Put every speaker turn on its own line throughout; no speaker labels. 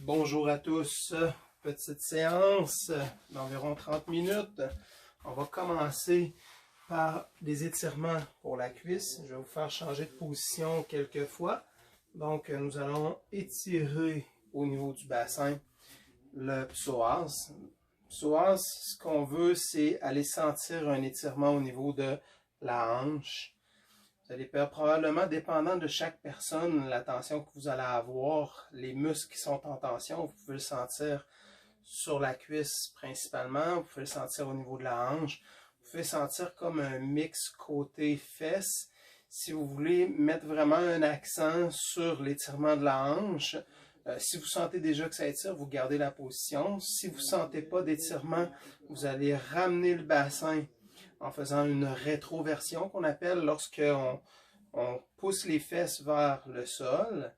Bonjour à tous, petite séance d'environ 30 minutes. On va commencer par des étirements pour la cuisse. Je vais vous faire changer de position quelques fois. Donc, nous allons étirer au niveau du bassin le psoas. Psoas, ce qu'on veut, c'est aller sentir un étirement au niveau de la hanche. Vous allez probablement, dépendant de chaque personne, la tension que vous allez avoir, les muscles qui sont en tension, vous pouvez le sentir sur la cuisse principalement, vous pouvez le sentir au niveau de la hanche, vous pouvez sentir comme un mix côté fesses. Si vous voulez mettre vraiment un accent sur l'étirement de la hanche, si vous sentez déjà que ça étire, vous gardez la position. Si vous ne sentez pas d'étirement, vous allez ramener le bassin en faisant une rétroversion qu'on appelle lorsque on pousse les fesses vers le sol.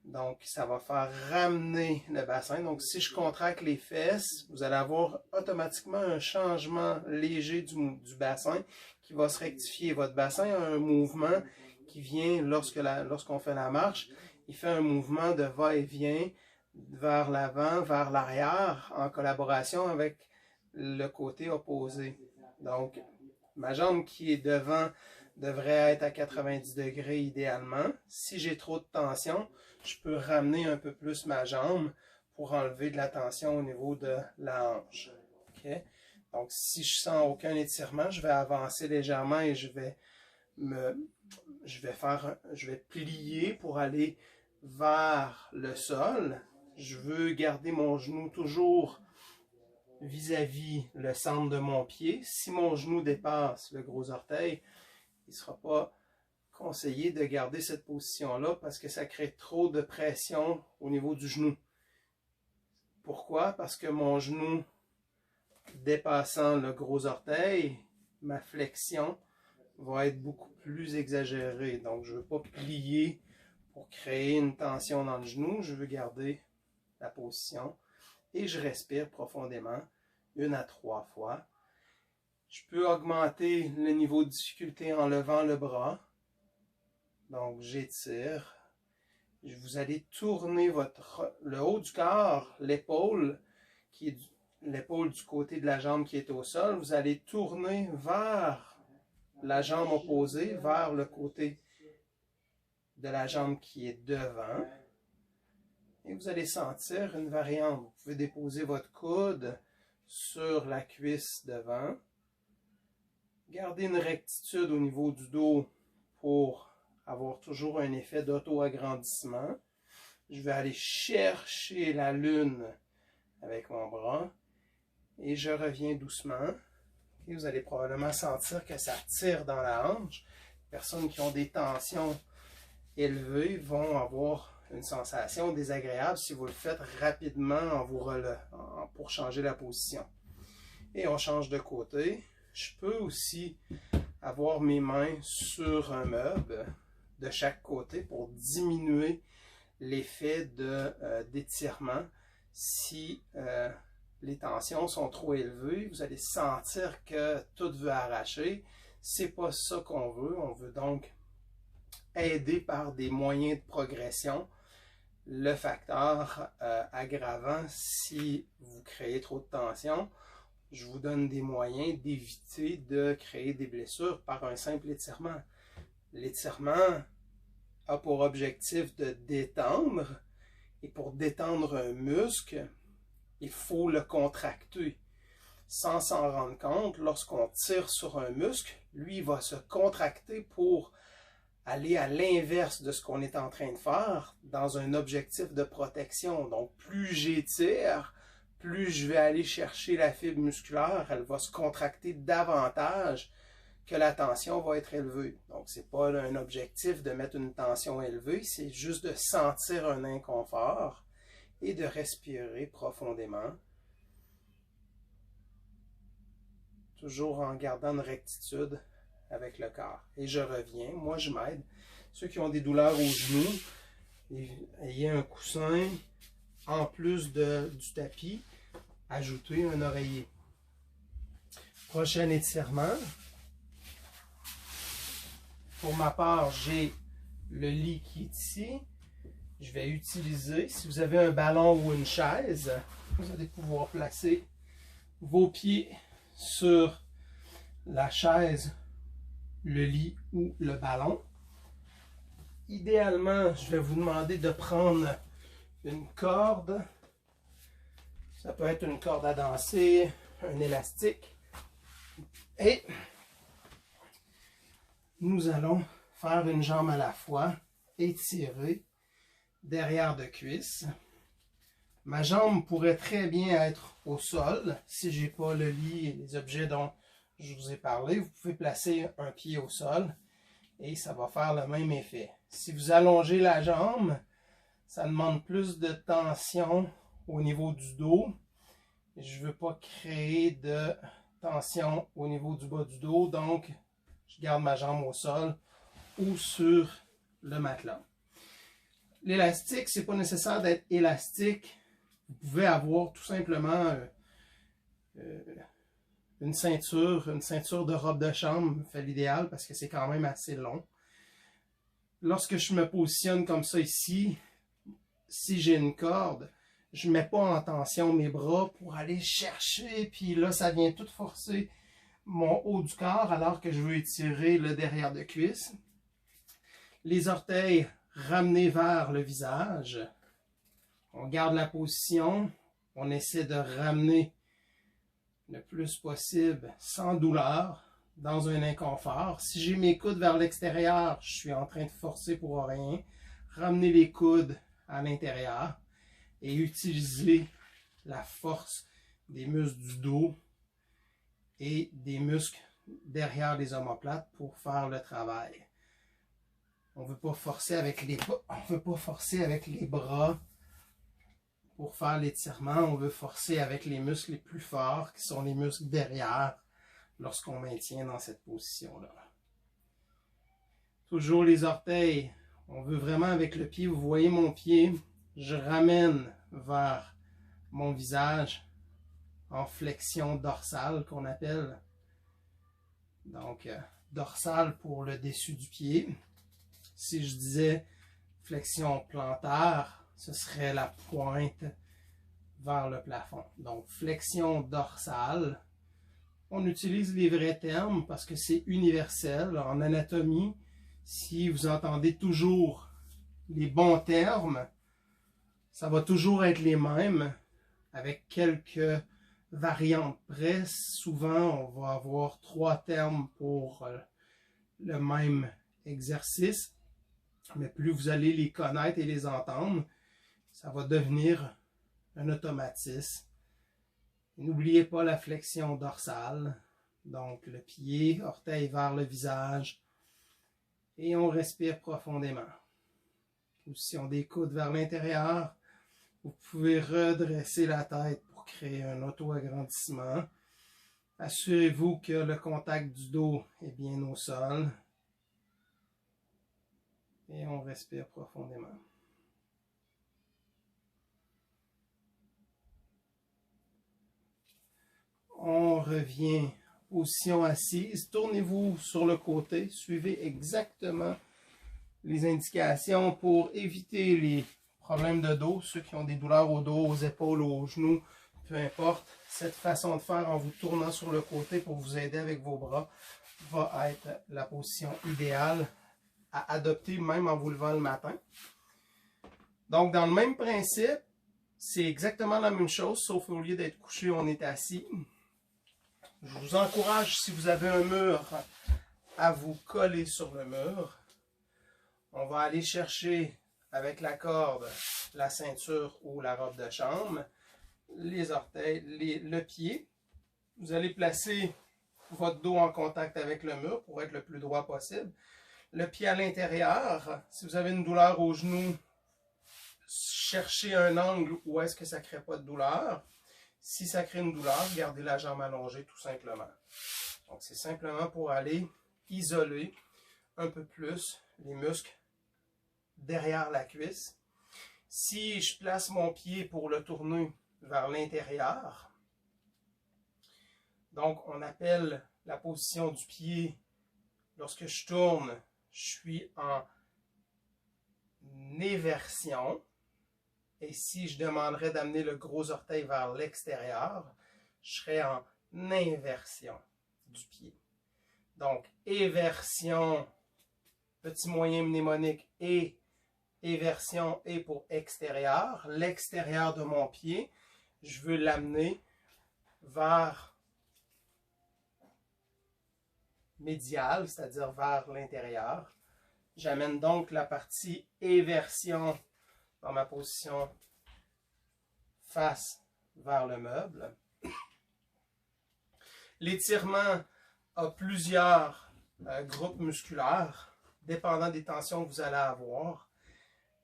Donc, ça va faire ramener le bassin. Donc, si je contracte les fesses, vous allez avoir automatiquement un changement léger du bassin qui va se rectifier. Votre bassin a un mouvement qui vient lorsqu'on fait la marche. Il fait un mouvement de va-et-vient vers l'avant, vers l'arrière, en collaboration avec le côté opposé. Donc, ma jambe qui est devant devrait être à 90 degrés idéalement. Si j'ai trop de tension, je peux ramener un peu plus ma jambe pour enlever de la tension au niveau de la hanche. Okay? Donc, si je sens aucun étirement, je vais avancer légèrement et je vais plier pour aller vers le sol. Je veux garder mon genou toujours vis-à-vis le centre de mon pied. Si mon genou dépasse le gros orteil, il ne sera pas conseillé de garder cette position-là parce que ça crée trop de pression au niveau du genou. Pourquoi? Parce que mon genou dépassant le gros orteil, ma flexion va être beaucoup plus exagérée. Donc, je ne veux pas plier pour créer une tension dans le genou. Je veux garder la position. Et je respire profondément, 1 à 3 fois. Je peux augmenter le niveau de difficulté en levant le bras. Donc, j'étire. Vous allez tourner le haut du corps, l'épaule, qui est l'épaule du côté de la jambe qui est au sol. Vous allez tourner vers la jambe opposée, vers le côté de la jambe qui est devant. Et vous allez sentir une variante. Vous pouvez déposer votre coude sur la cuisse devant. Gardez une rectitude au niveau du dos pour avoir toujours un effet d'auto-agrandissement. Je vais aller chercher la lune avec mon bras. Et je reviens doucement. Et vous allez probablement sentir que ça tire dans la hanche. Les personnes qui ont des tensions élevées vont avoir une sensation désagréable si vous le faites rapidement pour changer la position. Et on change de côté. Je peux aussi avoir mes mains sur un meuble de chaque côté pour diminuer l'effet d'étirement. Si les tensions sont trop élevées, vous allez sentir que tout veut arracher. C'est pas ça qu'on veut. On veut donc aider par des moyens de progression le facteur aggravant si vous créez trop de tension. Je vous donne des moyens d'éviter de créer des blessures par un simple étirement. L'étirement a pour objectif de détendre, et pour détendre un muscle, il faut le contracter. Sans s'en rendre compte, lorsqu'on tire sur un muscle, lui va se contracter pour aller à l'inverse de ce qu'on est en train de faire dans un objectif de protection. Donc, plus j'étire, plus je vais aller chercher la fibre musculaire, elle va se contracter davantage que la tension va être élevée. Donc, ce n'est pas un objectif de mettre une tension élevée, c'est juste de sentir un inconfort et de respirer profondément. Toujours en gardant une rectitude avec le corps. Et je reviens, moi je m'aide. Ceux qui ont des douleurs aux genoux, ayez un coussin en plus du tapis, ajoutez un oreiller. Prochain étirement. Pour ma part, j'ai le lit qui est ici. Je vais utiliser, si vous avez un ballon ou une chaise, vous allez pouvoir placer vos pieds sur la chaise, le lit ou le ballon. Idéalement, je vais vous demander de prendre une corde. Ça peut être une corde à danser, un élastique. Et nous allons faire une jambe à la fois, étirer derrière de cuisse. Ma jambe pourrait très bien être au sol. Si je n'ai pas le lit et les objets dont je vous ai parlé, vous pouvez placer un pied au sol et ça va faire le même effet. Si vous allongez la jambe, ça demande plus de tension au niveau du dos. Je ne veux pas créer de tension au niveau du bas du dos, donc je garde ma jambe au sol ou sur le matelas. L'élastique, c'est pas nécessaire d'être élastique. Vous pouvez avoir tout simplement une ceinture de robe de chambre, fait l'idéal parce que c'est quand même assez long. Lorsque je me positionne comme ça ici, si j'ai une corde, je ne mets pas en tension mes bras pour aller chercher, puis là, ça vient tout forcer mon haut du corps alors que je veux étirer le derrière de cuisse. Les orteils ramenés vers le visage. On garde la position, on essaie de ramener le plus possible sans douleur, dans un inconfort. Si j'ai mes coudes vers l'extérieur, je suis en train de forcer pour rien. Ramener les coudes à l'intérieur et utiliser la force des muscles du dos et des muscles derrière les omoplates pour faire le travail. On ne veut pas forcer avec les bras pour faire l'étirement. On veut forcer avec les muscles les plus forts, qui sont les muscles derrière, lorsqu'on maintient dans cette position-là. Toujours les orteils. On veut vraiment avec le pied, vous voyez mon pied, je ramène vers mon visage en flexion dorsale qu'on appelle. Donc, dorsale pour le dessus du pied. Si je disais flexion plantaire, ce serait la pointe vers le plafond. Donc, flexion dorsale. On utilise les vrais termes parce que c'est universel. En anatomie, si vous entendez toujours les bons termes, ça va toujours être les mêmes avec quelques variantes près. Souvent, on va avoir 3 termes pour le même exercice. Mais plus vous allez les connaître et les entendre, ça va devenir un automatisme. N'oubliez pas la flexion dorsale. Donc, le pied, orteil vers le visage. Et on respire profondément. Position des coudes vers l'intérieur. Vous pouvez redresser la tête pour créer un auto-agrandissement. Assurez-vous que le contact du dos est bien au sol. Et on respire profondément. On revient, position assise. Tournez-vous sur le côté. Suivez exactement les indications pour éviter les problèmes de dos. Ceux qui ont des douleurs au dos, aux épaules, aux genoux, peu importe. Cette façon de faire en vous tournant sur le côté pour vous aider avec vos bras va être la position idéale à adopter même en vous levant le matin. Donc, dans le même principe, c'est exactement la même chose, sauf au lieu d'être couché, on est assis. Je vous encourage, si vous avez un mur, à vous coller sur le mur. On va aller chercher avec la corde, la ceinture ou la robe de chambre, les orteils, le pied. Vous allez placer votre dos en contact avec le mur pour être le plus droit possible. Le pied à l'intérieur, si vous avez une douleur au genou, cherchez un angle où est-ce que ça ne crée pas de douleur. Si ça crée une douleur, gardez la jambe allongée tout simplement. Donc c'est simplement pour aller isoler un peu plus les muscles derrière la cuisse. Si je place mon pied pour le tourner vers l'intérieur, donc on appelle la position du pied, lorsque je tourne, je suis en éversion. Et si je demanderais d'amener le gros orteil vers l'extérieur, je serais en inversion du pied. Donc, éversion, petit moyen mnémonique, et éversion est pour extérieur. L'extérieur de mon pied, je veux l'amener vers médial, c'est-à-dire vers l'intérieur. J'amène donc la partie éversion dans ma position face vers le meuble. L'étirement a plusieurs groupes musculaires, dépendant des tensions que vous allez avoir.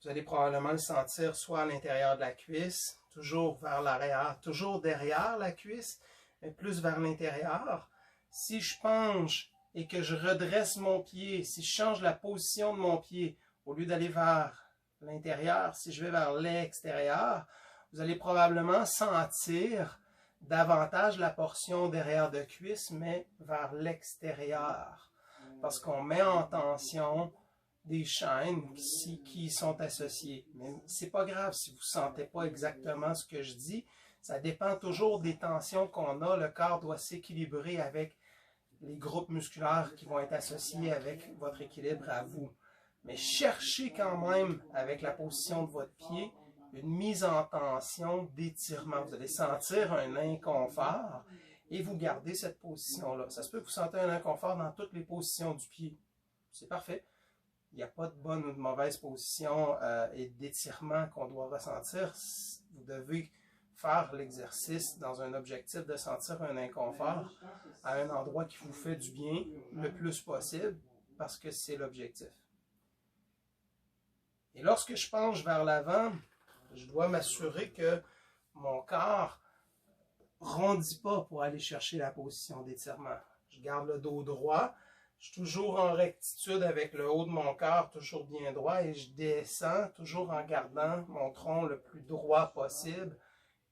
Vous allez probablement le sentir soit à l'intérieur de la cuisse, toujours vers l'arrière, toujours derrière la cuisse, mais plus vers l'intérieur. Si je penche et que je redresse mon pied, si je change la position de mon pied, au lieu d'aller vers l'intérieur, si je vais vers l'extérieur, vous allez probablement sentir davantage la portion derrière de cuisse, mais vers l'extérieur. Parce qu'on met en tension des chaînes qui sont associées. Mais c'est pas grave si vous ne sentez pas exactement ce que je dis. Ça dépend toujours des tensions qu'on a. Le corps doit s'équilibrer avec les groupes musculaires qui vont être associés avec votre équilibre à vous. Mais cherchez quand même, avec la position de votre pied, une mise en tension d'étirement. Vous allez sentir un inconfort et vous gardez cette position-là. Ça se peut que vous sentez un inconfort dans toutes les positions du pied. C'est parfait. Il n'y a pas de bonne ou de mauvaise position et d'étirement qu'on doit ressentir. Vous devez faire l'exercice dans un objectif de sentir un inconfort à un endroit qui vous fait du bien le plus possible parce que c'est l'objectif. Et lorsque je penche vers l'avant, je dois m'assurer que mon corps ne rondit pas pour aller chercher la position d'étirement. Je garde le dos droit, je suis toujours en rectitude avec le haut de mon corps, toujours bien droit, et je descends toujours en gardant mon tronc le plus droit possible.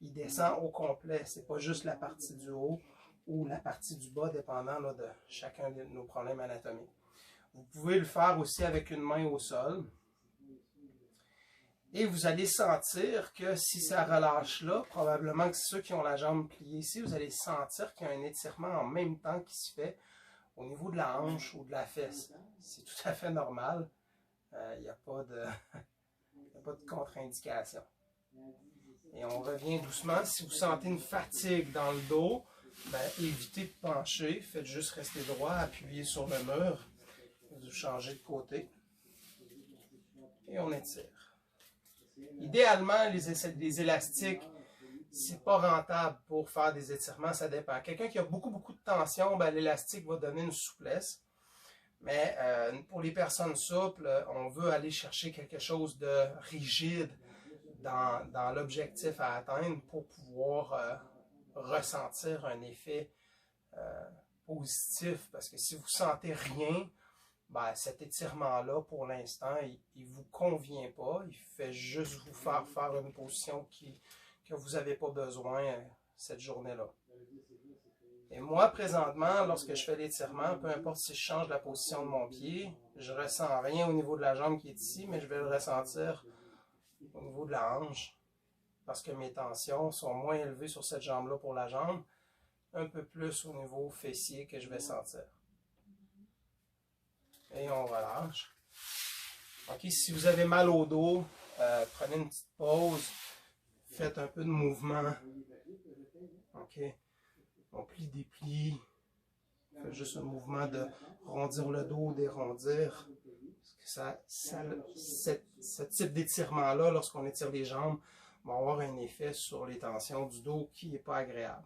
Il descend au complet, ce n'est pas juste la partie du haut ou la partie du bas, dépendant là, de chacun de nos problèmes anatomiques. Vous pouvez le faire aussi avec une main au sol. Et vous allez sentir que si ça relâche là, probablement que ceux qui ont la jambe pliée ici, vous allez sentir qu'il y a un étirement en même temps qui se fait au niveau de la hanche ou de la fesse. C'est tout à fait normal. Il n'y a pas de contre-indication. Et on revient doucement. Si vous sentez une fatigue dans le dos, évitez de pencher. Faites juste rester droit, appuyez sur le mur. Vous changez de côté. Et on étire. Idéalement, les élastiques, c'est pas rentable pour faire des étirements, ça dépend. Quelqu'un qui a beaucoup de tension, l'élastique va donner une souplesse. Mais pour les personnes souples, on veut aller chercher quelque chose de rigide dans l'objectif à atteindre pour pouvoir ressentir un effet positif. Parce que si vous ne sentez rien, cet étirement-là, pour l'instant, il ne vous convient pas. Il fait juste vous faire une position que vous n'avez pas besoin cette journée-là. Et moi, présentement, lorsque je fais l'étirement, peu importe si je change la position de mon pied, je ne ressens rien au niveau de la jambe qui est ici, mais je vais le ressentir au niveau de la hanche. Parce que mes tensions sont moins élevées sur cette jambe-là pour la jambe, un peu plus au niveau fessier que je vais sentir. Et on relâche. Okay, si vous avez mal au dos, prenez une petite pause. Faites un peu de mouvement. Okay. On plie, déplie. Faites juste un mouvement de rondir le dos, dérondir. Parce que ce type d'étirement-là, lorsqu'on étire les jambes, va avoir un effet sur les tensions du dos qui n'est pas agréable.